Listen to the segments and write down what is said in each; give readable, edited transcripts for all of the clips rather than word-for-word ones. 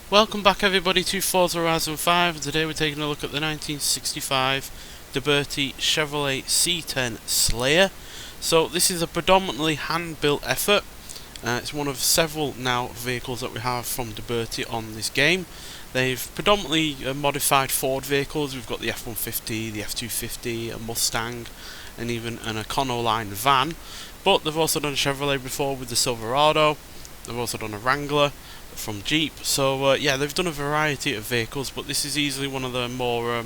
Welcome back everybody to Forza Horizon 5, and today we're taking a look at the 1965 DeBerti Chevrolet C10 Slayer. So this is a predominantly hand-built effort. It's one of several now vehicles that we have from DeBerti on this game. They've predominantly modified Ford vehicles. We've got the F-150, the F-250, a Mustang, and even an Econoline van. But they've also done Chevrolet before with the Silverado. They've also done a Wrangler from Jeep. So yeah, they've done a variety of vehicles, but this is easily one of the more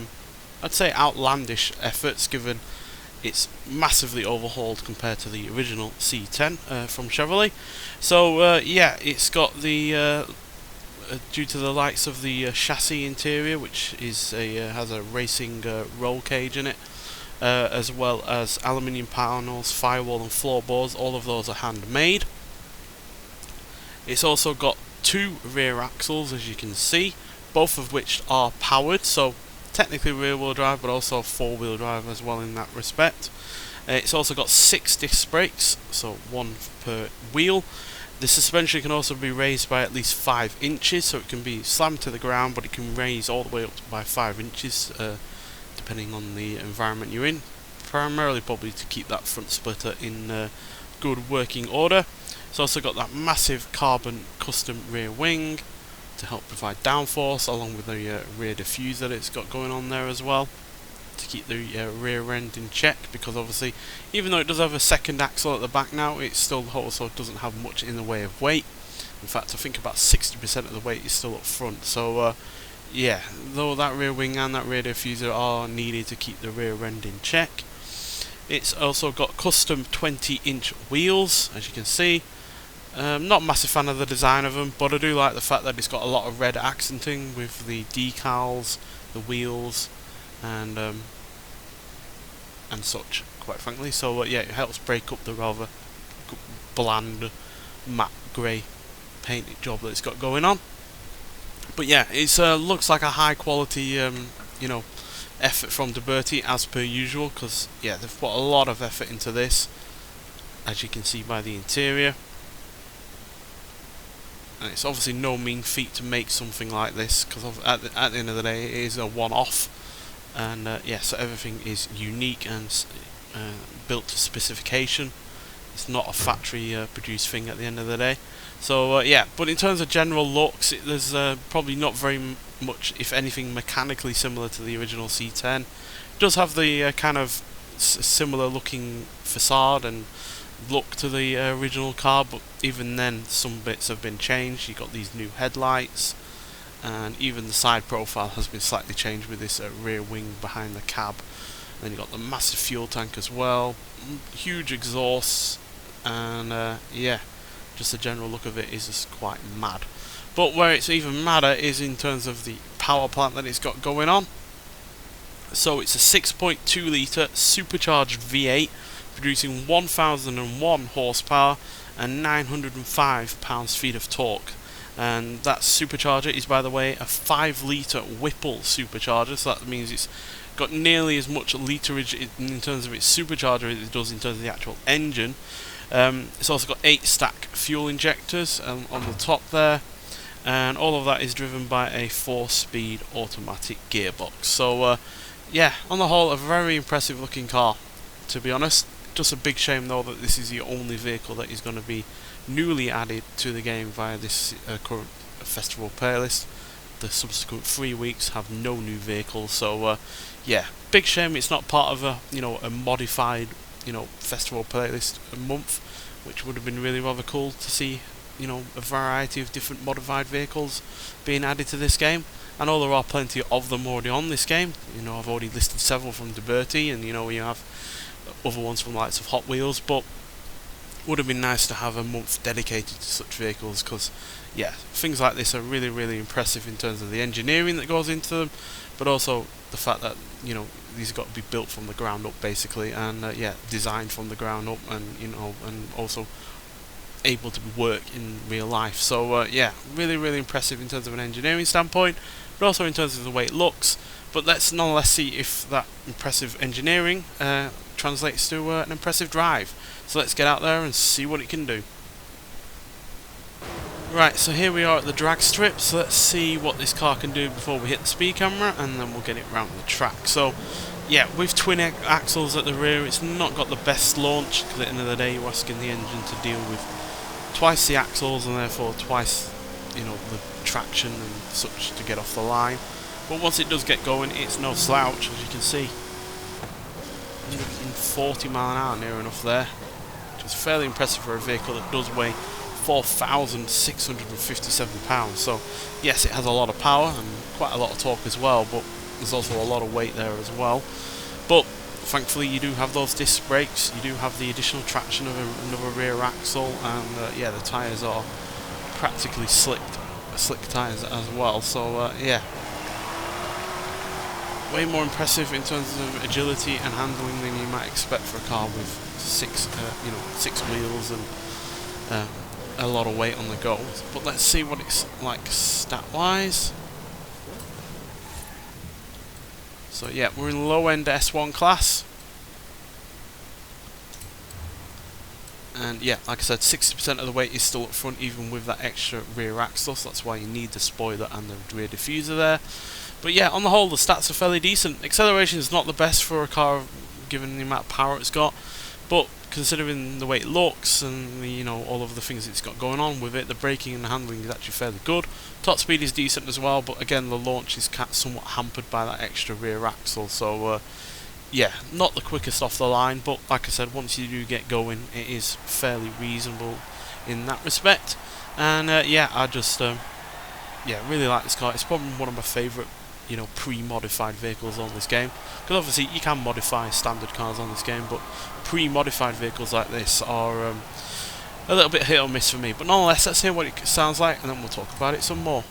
I'd say outlandish efforts, given it's massively overhauled compared to the original C10 from Chevrolet. So yeah, it's got the due to the likes of the chassis interior, which is has a racing roll cage in it, as well as aluminium panels, firewall and floorboards. All of those are handmade. It's also got two rear axles, as you can see, both of which are powered, so technically rear wheel drive but also four wheel drive as well in that respect. It's also got 6 disc brakes, so one per wheel. The suspension can also be raised by at least 5 inches, so it can be slammed to the ground, but it can raise all the way up by 5 inches depending on the environment you're in, primarily probably to keep that front splitter in good working order. It's also got that massive carbon custom rear wing to help provide downforce, along with the rear diffuser that it's got going on there as well, to keep the rear end in check, because obviously even though it does have a second axle at the back now, it still also doesn't have much in the way of weight. In fact, I think about 60% of the weight is still up front. So yeah, though that rear wing and that rear diffuser are needed to keep the rear end in check. It's also got custom 20-inch wheels, as you can see. Not a massive fan of the design of them, but I do like the fact that it's got a lot of red accenting with the decals, the wheels, and such, quite frankly. So yeah, it helps break up the rather bland matte grey painted job that it's got going on. But yeah, it looks like a high quality you know, effort from DeBerti, as per usual, because yeah, they've put a lot of effort into this, as you can see by the interior. And it's obviously no mean feat to make something like this, because at the end of the day it is a one-off, and yeah, so everything is unique and built to specification. It's not a factory produced thing at the end of the day. So yeah, but in terms of general looks, there's probably not very much, if anything, mechanically similar to the original C10. It does have the kind of similar looking facade and look to the original car, but even then some bits have been changed. You've got these new headlights, and even the side profile has been slightly changed with this rear wing behind the cab. And then you've got the massive fuel tank as well, huge exhausts, and yeah, just the general look of it is just quite mad. But where it's even madder is in terms of the power plant that it's got going on. So it's a 6.2 litre supercharged V8 producing 1001 horsepower and 905 pounds-feet of torque. And that supercharger is, by the way, a 5 litre Whipple supercharger, so that means it's got nearly as much literage in terms of its supercharger as it does in terms of the actual engine. It's also got 8 stack fuel injectors on the top there, and all of that is driven by a 4-speed automatic gearbox. So yeah, on the whole, a very impressive looking car, to be honest. Just a big shame though that this is the only vehicle that is going to be newly added to the game via this current festival playlist. The subsequent 3 weeks have no new vehicles, so yeah, big shame it's not part of a modified festival playlist a month, which would have been really rather cool to see a variety of different modified vehicles being added to this game. I know there are plenty of them already on this game. I've already listed several from DeBerti, and you have other ones from the likes of Hot Wheels, but would have been nice to have a month dedicated to such vehicles, because yeah, things like this are really, really impressive in terms of the engineering that goes into them, but also the fact that these have got to be built from the ground up basically, and yeah, designed from the ground up, and and also able to work in real life. So yeah, really, really impressive in terms of an engineering standpoint, but also in terms of the way it looks. But let's nonetheless see if that impressive engineering translates to an impressive drive. So let's get out there and see what it can do. Right, so here we are at the drag strip, so let's see what this car can do before we hit the speed camera, and then we'll get it round the track. So, yeah, with twin axles at the rear, it's not got the best launch, because at the end of the day you're asking the engine to deal with twice the axles, and therefore twice, you know, the traction and such to get off the line. But once it does get going, it's no slouch, as you can see. 140 mile an hour near enough there, which is fairly impressive for a vehicle that does weigh 4,657 pounds. So yes, it has a lot of power and quite a lot of torque as well, but there's also a lot of weight there as well. But thankfully you do have those disc brakes, you do have the additional traction of another rear axle, and yeah, the tyres are practically slick tyres as well. So yeah, way more impressive in terms of agility and handling than you might expect for a car with six wheels and a lot of weight on the go. But let's see what it's like stat-wise. So yeah, we're in low-end S1 class. And yeah, like I said, 60% of the weight is still up front, even with that extra rear axle, so that's why you need the spoiler and the rear diffuser there. But yeah, on the whole, the stats are fairly decent. Acceleration is not the best for a car, given the amount of power it's got, but considering the way it looks and the, you know, all of the things it's got going on with it, the braking and the handling is actually fairly good. Top speed is decent as well, but again, the launch is somewhat hampered by that extra rear axle. So yeah, not the quickest off the line, but like I said, once you do get going, it is fairly reasonable in that respect. And yeah, I just yeah, really like this car. It's probably one of my favourite, you know, pre-modified vehicles on this game, because obviously you can modify standard cars on this game, but pre-modified vehicles like this are a little bit hit or miss for me. But nonetheless, let's hear what it sounds like, and then we'll talk about it some more.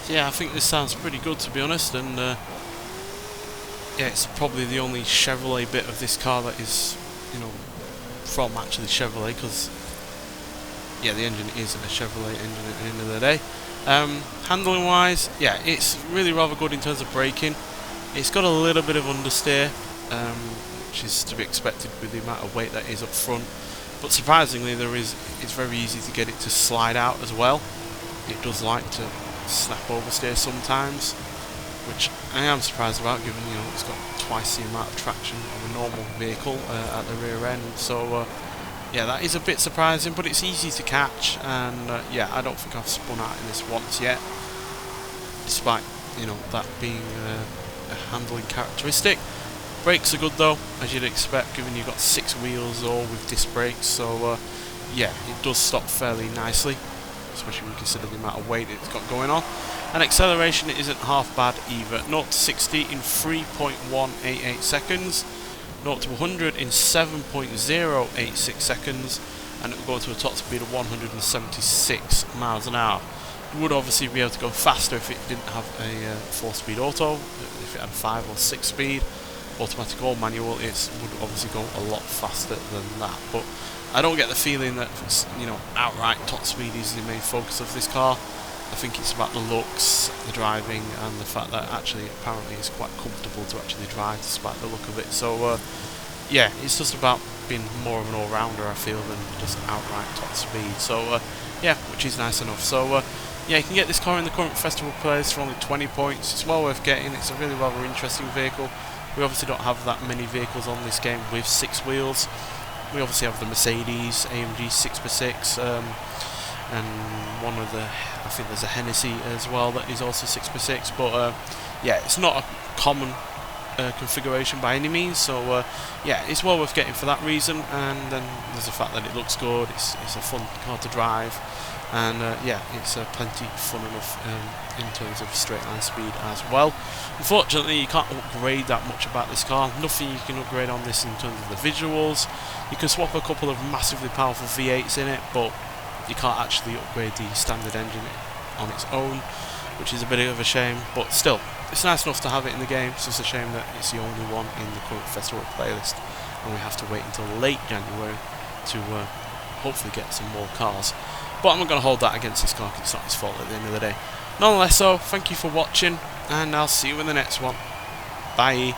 Yeah, I think this sounds pretty good, to be honest, and yeah, it's probably the only Chevrolet bit of this car that is, you know, from actually Chevrolet, because yeah, the engine is a Chevrolet engine at the end of the day. Handling wise, yeah, it's really rather good in terms of braking. It's got a little bit of understeer, which is to be expected with the amount of weight that is up front, but surprisingly it's very easy to get it to slide out as well. It does like to snap oversteer sometimes, which I am surprised about, given, you know, it's got twice the amount of traction of a normal vehicle at the rear end. So yeah, that is a bit surprising, but it's easy to catch, and yeah, I don't think I've spun out in this once yet, despite, you know, that being a handling characteristic. Brakes are good though, as you'd expect, given you've got 6 wheels all with disc brakes. So yeah, it does stop fairly nicely, especially when you consider the amount of weight it's got going on. And acceleration isn't half bad either. 0 to 60 in 3.188 seconds, 0 to 100 in 7.086 seconds, and it will go to a top speed of 176 miles an hour. You would obviously be able to go faster if it didn't have a 4-speed auto. If it had 5 or 6 speed, automatic or manual, it would obviously go a lot faster than that. But I don't get the feeling that, you know, outright top speed is the main focus of this car. I think it's about the looks, the driving, and the fact that actually apparently it's quite comfortable to actually drive despite the look of it. So yeah, it's just about being more of an all-rounder, I feel, than just outright top speed. So yeah, which is nice enough. So yeah, you can get this car in the current festival place for only 20 points. It's well worth getting. It's a really rather interesting vehicle. We obviously don't have that many vehicles on this game with 6 wheels. We obviously have the Mercedes AMG 6x6, and one of the, I think there's a Hennessy as well that is also 6x6. But yeah, it's not a common configuration by any means, so yeah, it's well worth getting for that reason. And then there's the fact that it looks good, it's a fun car to drive, and yeah, it's plenty fun enough in terms of straight line speed as well. Unfortunately, you can't upgrade that much about this car. Nothing you can upgrade on this in terms of the visuals. You can swap a couple of massively powerful V8s in it, but you can't actually upgrade the standard engine on its own, which is a bit of a shame. But still, it's nice enough to have it in the game. It's just a shame that it's the only one in the current festival playlist, and we have to wait until late January to hopefully get some more cars. But I'm not going to hold that against this car because it's not his fault at the end of the day. Nonetheless, so thank you for watching, and I'll see you in the next one. Bye.